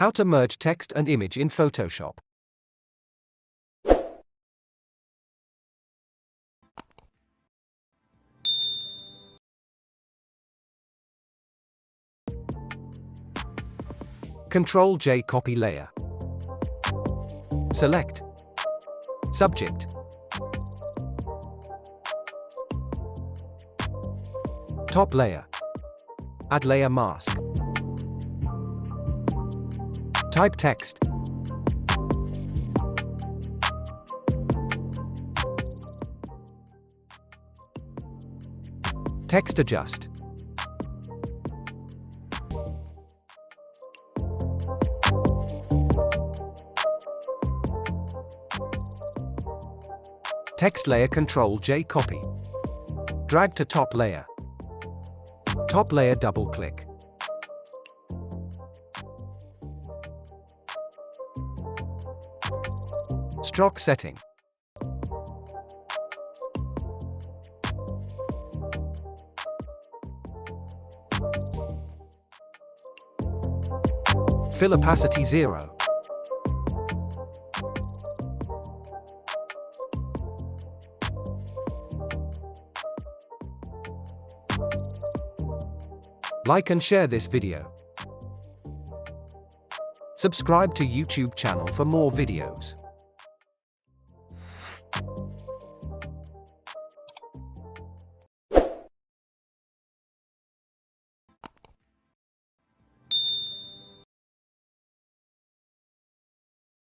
How to merge text and image in Photoshop. Ctrl+J copy layer. Select Subject. Top layer. Add layer mask. Type text. Text adjust. Text layer Ctrl+J copy. Drag to top layer. Top layer double click. Stroke setting. Fill opacity 0. Like and share this video. Subscribe to YouTube channel for more videos.